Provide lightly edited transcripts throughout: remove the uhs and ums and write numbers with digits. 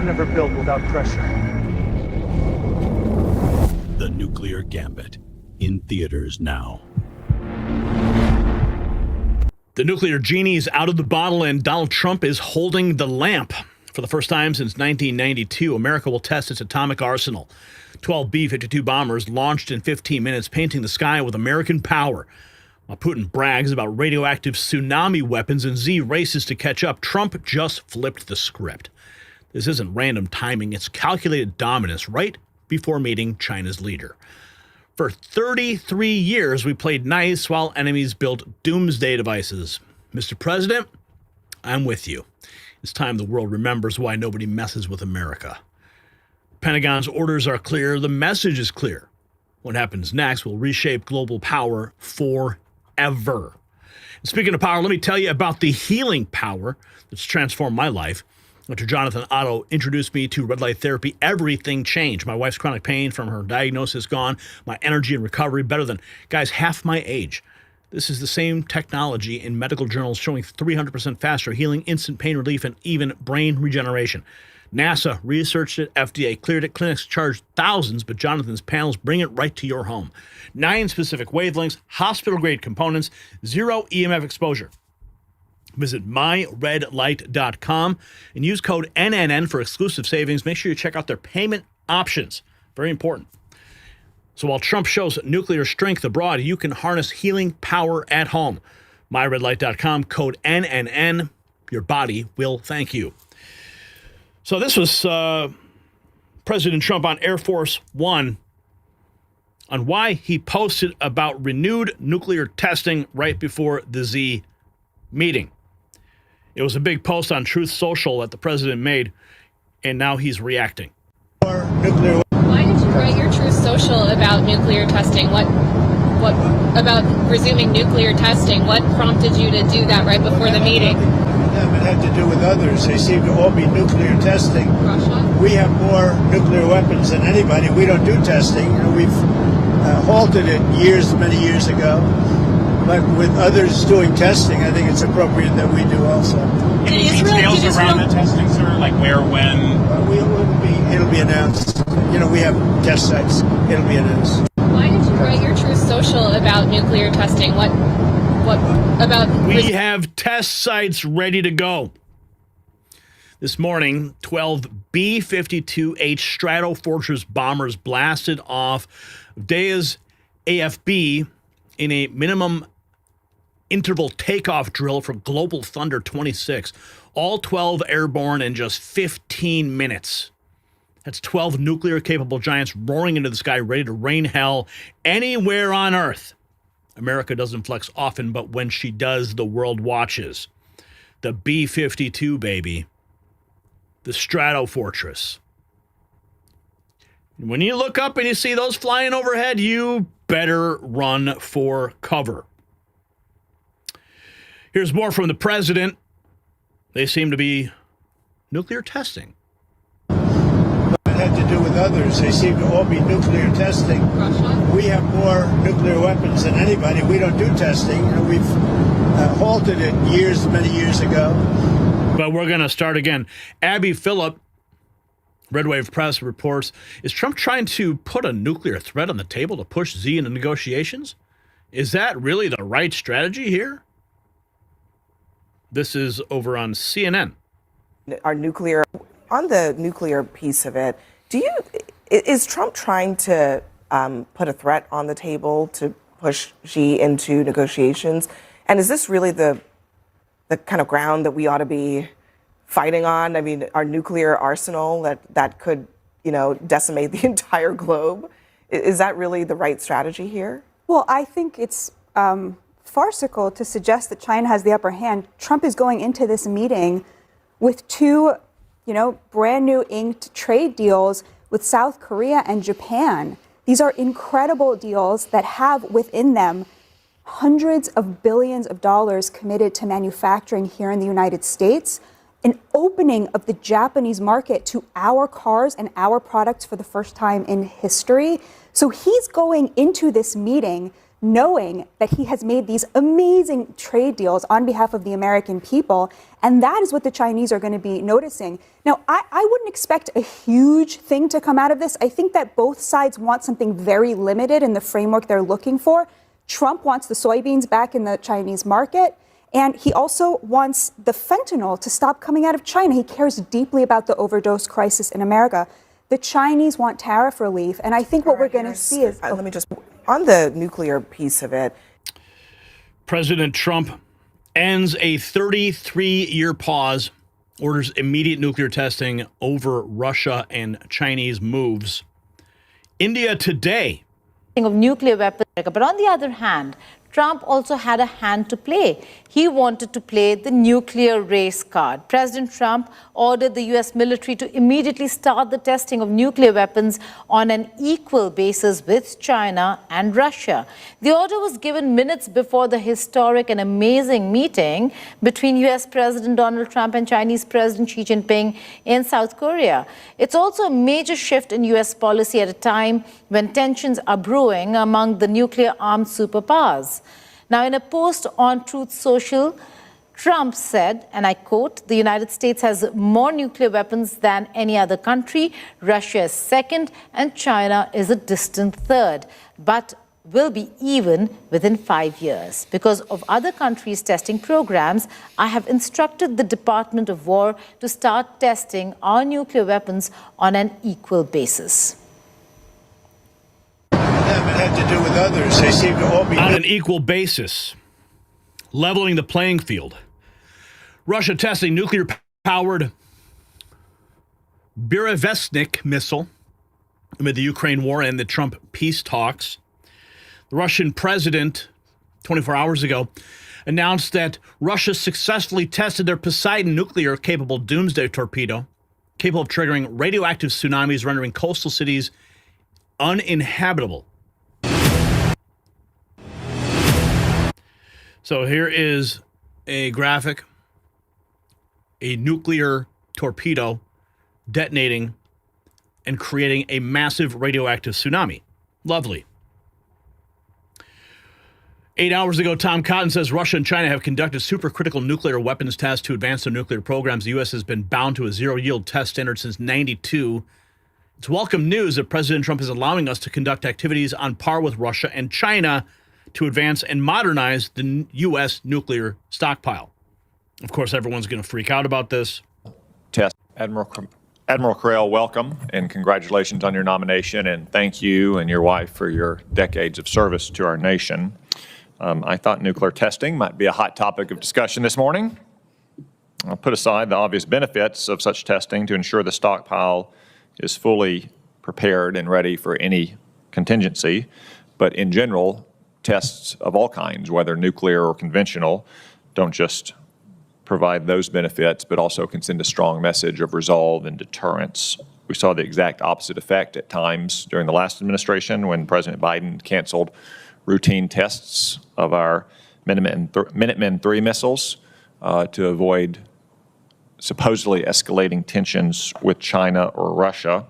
never built without pressure. The Nuclear Gambit, in theaters now. The nuclear genie is out of the bottle and Donald Trump is holding the lamp. For the first time since 1992, America will test its atomic arsenal. 12 B-52 bombers launched in 15 minutes, painting the sky with American power. While Putin brags about radioactive tsunami weapons and Xi races to catch up, Trump just flipped the script. This isn't random timing, it's calculated dominance right before meeting China's leader. For 33 years, we played nice while enemies built doomsday devices. Mr. President, I'm with you. It's time the world remembers why nobody messes with America. Pentagon's orders are clear. The message is clear. What happens next will reshape global power forever. And speaking of power, let me tell you about the healing power that's transformed my life. Dr. Jonathan Otto introduced me to red light therapy. Everything changed. My wife's chronic pain from her diagnosis gone. My energy and recovery better than, guys, half my age. This is the same technology in medical journals showing 300% faster healing, instant pain relief, and even brain regeneration. NASA researched it, FDA cleared it, clinics charge thousands, but Jonathan's panels bring it right to your home. 9 specific wavelengths, hospital-grade components, 0 EMF exposure. Visit myredlight.com and use code NNN for exclusive savings. Make sure you check out their payment options. Very important. So while Trump shows nuclear strength abroad, you can harness healing power at home. myredlight.com, code NNN. Your body will thank you. So this was President Trump on Air Force One on why he posted about renewed nuclear testing right before the Xi meeting. It was a big post on Truth Social that the president made, and now he's reacting. Why did you write your Truth Social about nuclear testing? What about resuming nuclear testing? What prompted you to do that right before the meeting? It had to do with others. They seem to all be nuclear testing. Russia? We have more nuclear weapons than anybody. We don't do testing. We've halted it many years ago. But with others doing testing, I think it's appropriate that we do also. Any details around the testing, sir? Like where, when? It'll be announced. We have test sites. It'll be announced. Why did you write your Truth Social about nuclear testing? What about... We have test sites ready to go. This morning, 12 B-52H Stratofortress bombers blasted off Dyess AFB in a minimum interval takeoff drill for Global Thunder 26. All 12 airborne in just 15 minutes. That's 12 nuclear-capable giants roaring into the sky, ready to rain hell anywhere on Earth. America doesn't flex often, but when she does, the world watches. The B-52, baby. The Stratofortress. When you look up and you see those flying overhead, you better run for cover. Here's more from the president. They seem to be nuclear testing. It had to do with others. They seem to all be nuclear testing. Russia? We have more nuclear weapons than anybody. We don't do testing. We've halted it many years ago. But we're going to start again. Abby Phillip, Red Wave Press, reports, is Trump trying to put a nuclear threat on the table to push Xi into negotiations? Is that really the right strategy here? This is over on CNN. On the nuclear piece of it, is Trump trying to put a threat on the table to push Xi into negotiations? And is this really the kind of ground that we ought to be fighting on? I mean, our nuclear arsenal that could, decimate the entire globe. Is that really the right strategy here? Well, I think it's farcical to suggest that China has the upper hand. Trump is going into this meeting with 2, brand new inked trade deals with South Korea and Japan. These are incredible deals that have within them hundreds of billions of dollars committed to manufacturing here in the United States, an opening of the Japanese market to our cars and our products for the first time in history. So he's going into this meeting knowing that he has made these amazing trade deals on behalf of the American people. And that is what the Chinese are going to be noticing. Now, I wouldn't expect a huge thing to come out of this. I think that both sides want something very limited in the framework they're looking for. Trump wants the soybeans back in the Chinese market. And he also wants the fentanyl to stop coming out of China. He cares deeply about the overdose crisis in America. The Chinese want tariff relief. And I think what we're going to see is... Let me just... On the nuclear piece of it... President Trump ends a 33-year pause, orders immediate nuclear testing over Russia and Chinese moves. India today... of nuclear weapons. But on the other hand, Trump also had a hand to play. He wanted to play the nuclear race card. President Trump ordered the U.S. military to immediately start the testing of nuclear weapons on an equal basis with China and Russia. The order was given minutes before the historic and amazing meeting between U.S. President Donald Trump and Chinese President Xi Jinping in South Korea. It's also a major shift in U.S. policy at a time when tensions are brewing among the nuclear-armed superpowers. Now, in a post on Truth Social, Trump said, and I quote, "The United States has more nuclear weapons than any other country. Russia is second, and China is a distant third, but will be even within 5 years. Because of other countries' testing programs, I have instructed the Department of War to start testing our nuclear weapons on an equal basis." It had to do with others. They seem to all be... On an equal basis, leveling the playing field. Russia testing nuclear-powered Burevestnik missile amid the Ukraine war and the Trump peace talks. The Russian president, 24 hours ago, announced that Russia successfully tested their Poseidon nuclear-capable doomsday torpedo, capable of triggering radioactive tsunamis, rendering coastal cities uninhabitable. So here is a graphic, a nuclear torpedo detonating and creating a massive radioactive tsunami. Lovely. 8 hours ago, Tom Cotton says Russia and China have conducted supercritical nuclear weapons tests to advance their nuclear programs. The U.S. has been bound to a zero-yield test standard since '92. It's welcome news that President Trump is allowing us to conduct activities on par with Russia and China to advance and modernize the U.S. nuclear stockpile. Of course, everyone's going to freak out about this. Admiral Crail, welcome and congratulations on your nomination, and thank you and your wife for your decades of service to our nation. I thought nuclear testing might be a hot topic of discussion this morning. I'll put aside the obvious benefits of such testing to ensure the stockpile is fully prepared and ready for any contingency, but in general, tests of all kinds, whether nuclear or conventional, don't just provide those benefits, but also can send a strong message of resolve and deterrence. We saw the exact opposite effect at times during the last administration when President Biden canceled routine tests of our Minuteman III missiles to avoid supposedly escalating tensions with China or Russia.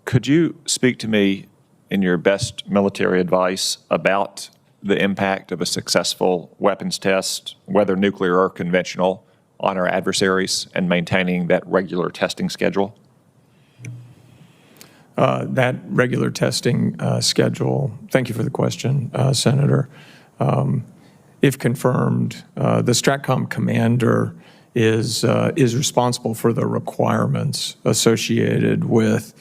Could you speak to me in your best military advice about the impact of a successful weapons test, whether nuclear or conventional, on our adversaries and maintaining that regular testing schedule? That regular testing schedule, thank you for the question, Senator. If confirmed, the STRATCOM commander is responsible for the requirements associated with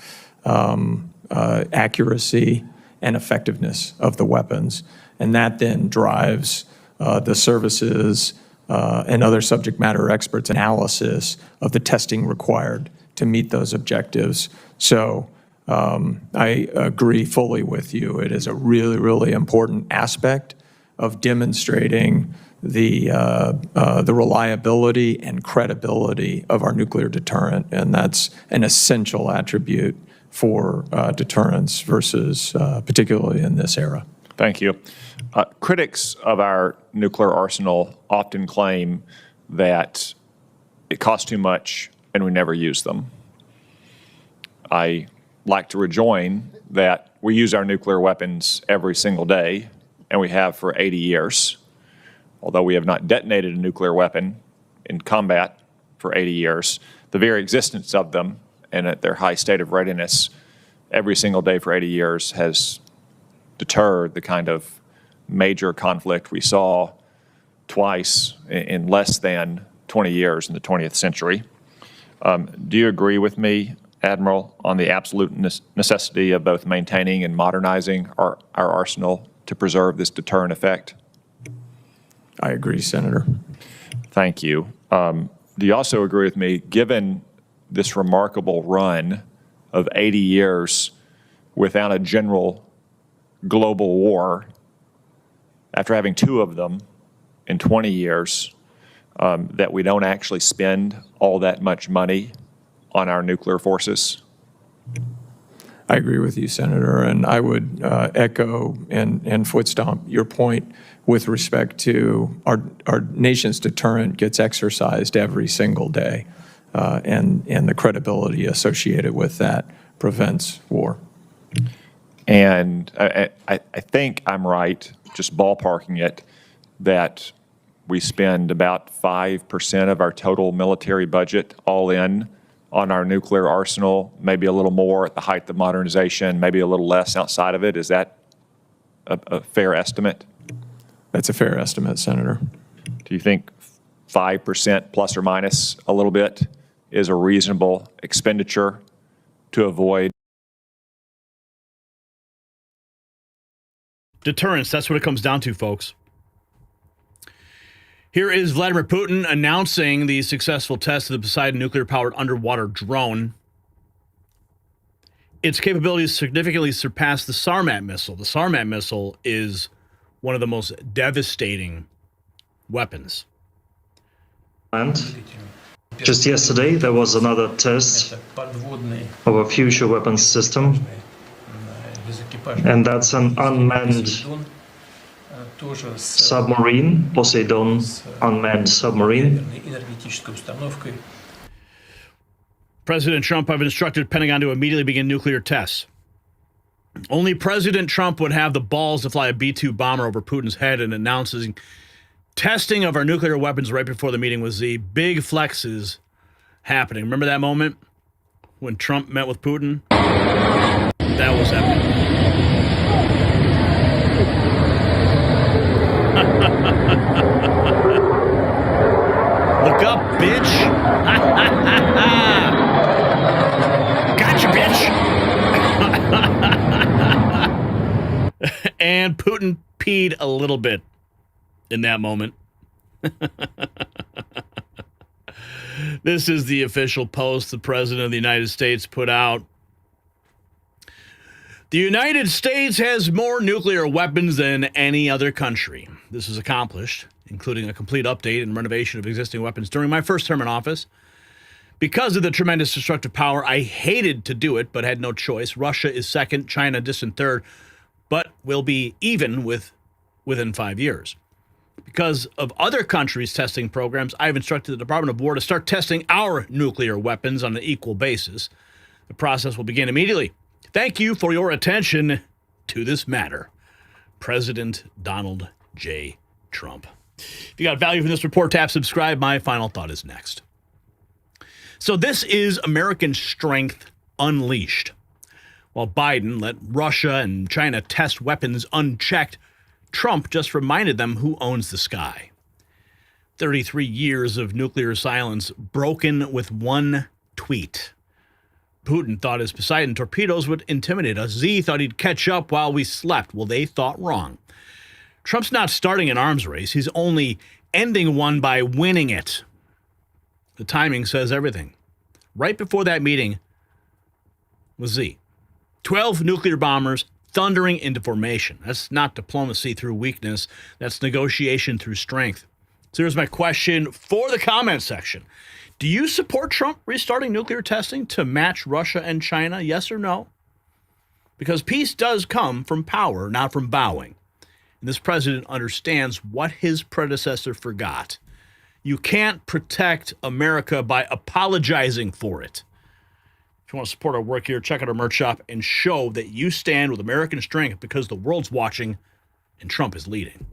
accuracy and effectiveness of the weapons. And that then drives the services and other subject matter experts' analysis of the testing required to meet those objectives. So I agree fully with you. It is a really, really important aspect of demonstrating the reliability and credibility of our nuclear deterrent, and that's an essential attribute for deterrence versus particularly in this era. Thank you. Critics of our nuclear arsenal often claim that it costs too much and we never use them. I like to rejoin that we use our nuclear weapons every single day, and we have for 80 years. Although we have not detonated a nuclear weapon in combat for 80 years, the very existence of them and at their high state of readiness every single day for 80 years has deterred the kind of major conflict we saw twice in less than 20 years in the 20th century. Do you agree with me, Admiral, on the absolute necessity of both maintaining and modernizing our arsenal to preserve this deterrent effect? I agree, Senator. Thank you. Do you also agree with me, given this remarkable run of 80 years without a general global war, after having 2 of them in 20 years, that we don't actually spend all that much money on our nuclear forces? I agree with you, Senator, and I would echo and foot stomp your point with respect to our nation's deterrent gets exercised every single day, and the credibility associated with that prevents war. And I think I'm right, just ballparking it, that we spend about 5% of our total military budget all in on our nuclear arsenal, maybe a little more at the height of modernization, maybe a little less outside of it. Is that a fair estimate? That's a fair estimate, Senator. Do you think 5% plus or minus a little bit is a reasonable expenditure to avoid? Deterrence, that's what it comes down to, folks. Here is Vladimir Putin announcing the successful test of the Poseidon nuclear-powered underwater drone. Its capabilities significantly surpass the Sarmat missile. The Sarmat missile is one of the most devastating weapons. And just yesterday, there was another test of a future weapons system, and that's an unmanned submarine, Poseidon unmanned submarine. President Trump have instructed Pentagon to immediately begin nuclear tests. Only President Trump would have the balls to fly a B-2 bomber over Putin's head and announcing testing of our nuclear weapons right before the meeting with Xi. Big flexes happening. Remember that moment when Trump met with Putin? That was epic. Look up, bitch. Gotcha, bitch. And Putin peed a little bit in that moment. This is the official post the President of the United States put out. The United States has more nuclear weapons than any other country. This was accomplished, including a complete update and renovation of existing weapons during my first term in office. Because of the tremendous destructive power, I hated to do it, but had no choice. Russia is second, China distant third, but will be even within 5 years. Because of other countries' testing programs, I've instructed the Department of War to start testing our nuclear weapons on an equal basis. The process will begin immediately. Thank you for your attention to this matter. President Donald J. Trump. If you got value from this report, tap subscribe. My final thought is next. So this is American strength unleashed. While Biden let Russia and China test weapons unchecked, Trump just reminded them who owns the sky. 33 years of nuclear silence broken with one tweet. Putin thought his Poseidon torpedoes would intimidate us. Xi thought he'd catch up while we slept. Well, they thought wrong. Trump's not starting an arms race. He's only ending one by winning it. The timing says everything. Right before that meeting was Xi. 12 nuclear bombers thundering into formation. That's not diplomacy through weakness. That's negotiation through strength. So here's my question for the comment section. Do you support Trump restarting nuclear testing to match Russia and China? Yes or no? Because peace does come from power, not from bowing. And this president understands what his predecessor forgot. You can't protect America by apologizing for it. If you want to support our work here, check out our merch shop and show that you stand with American strength because the world's watching and Trump is leading.